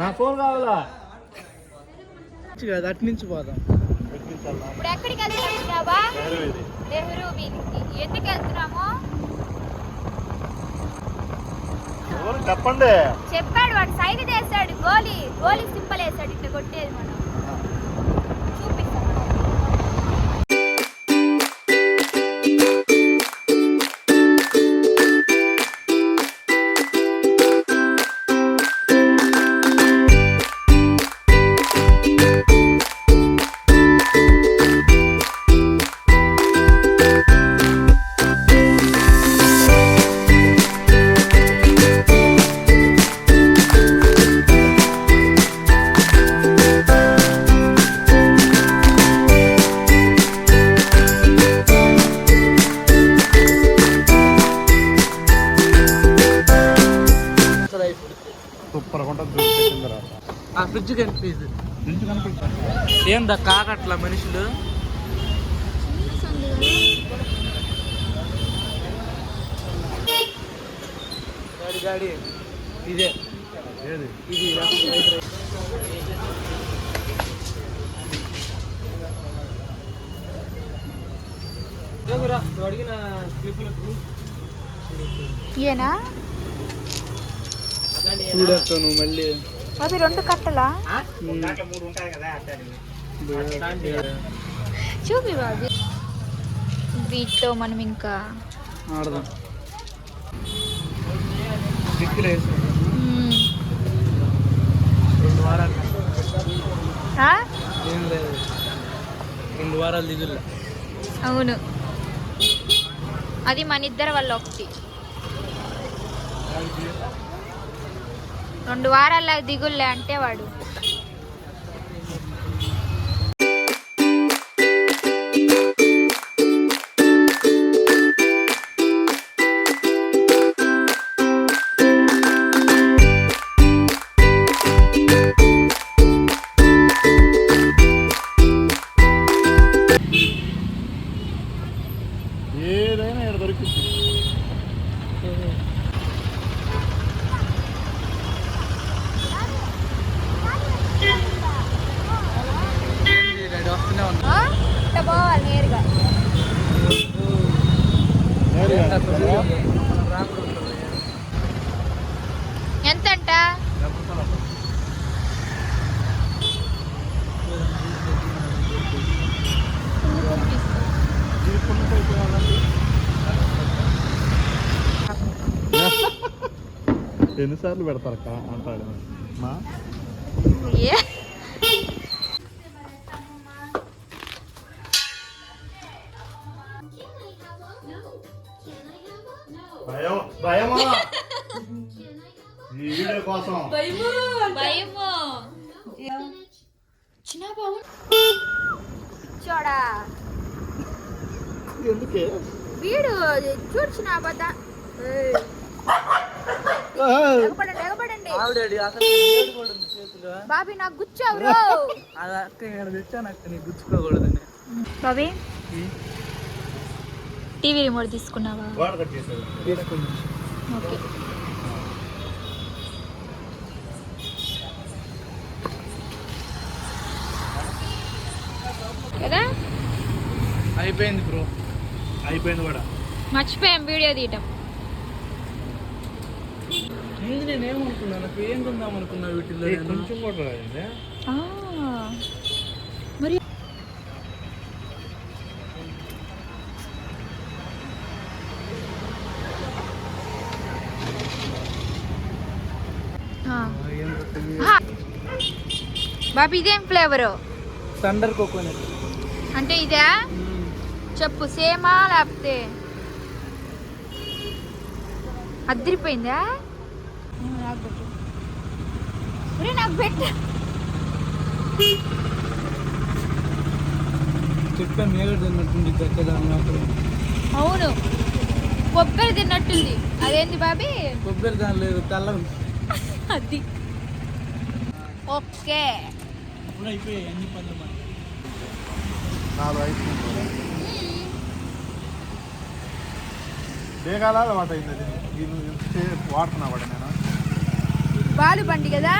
నా ఫోన్ కావాలా కాదు అటు నుంచి పోదాం. ఇప్పుడు ఎక్కడికి వెళ్తున్నావా? నెహ్రూ వీధికి. ఎందుకు వెళ్తున్నాము చెప్పండి. చెప్పాడు వాడు, సైడ్ చేశాడు. గోలీ సింబల్ వేసాడు, ఇట్లా కొట్టేది. మనం చూపిస్తాం. సూపర్ ఫ్రిడ్జ్ కనిపిస్తుంది. ఏందా కాకట్ల మనుషులు? గాడి ఇదే ఇది అడిగిన ఏనా చూడక్క నువ్వు మళ్ళీ అవి 2 కట్టలా చూపి బాబు. వీటితో మనం ఇంకా ఆడదాం. ఏం లేదు, 2 వారాలు దిగులే. అవును, అది మన ఇద్దరి వల్ల ఒకటి. 2 వారాల దిగుల్లే అంటే వాడు. ఏదైనా ఇక్కడ దొరికింది. పోవాలి నేరుగా. ఎంతంట? ఎన్నిసార్లు పెడతారు అంటాడు మా భయమా ఈ వీడియో కోసం భయము. చిన్న బాబు చూడా ఎందుకే వీడు చూడ్చిన అబద్ధ. ఎగపడండి బాబీ, నాకు గుచ్చావు. బాబీ టీవీ రిమోట్ తీసుకున్నావా? ఓకే. కదా అయిపోయింది బ్రో, అయిపోయింది కూడా. మర్చిపోయాం వీడియో తీయటం. నేనేమనుకున్నా, నాకు ఏం కొందాం అనుకున్నా వీటిల్లో. కొంచెం కూడా రాదండి మరి. బాబీ ఇదేం ఫ్లేవరు? Thunder coconut. అంటే ఇదే చెప్పు, సేమా లేకపోతే అద్దరిపోయిందా? నాకు పెట్టు. చెప్పా మేలు తిన్నట్టుంది కదా. అవును, కొబ్బరి తిన్నట్టుంది. అదేంటి బాబీ? కొబ్బరి దాని లేదు, తెల్ల. అది ఓకే. ఇప్పుడు అయిపోయాయి అన్ని పనులు. 4 అయిపోయింది. బేగాల అలవాటు అయింది. వాడుతున్నా వాడు నేను. బాలు బండి కదా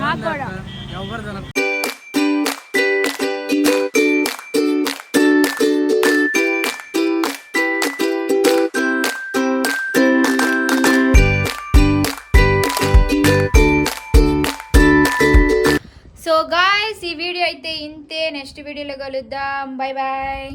నాకు కూడా ఎవరు తినరు. సో గాయ్స్ ఈ వీడియో అయితే ఇంతే. నెక్స్ట్ వీడియోలో కలుద్దాం. Bye bye.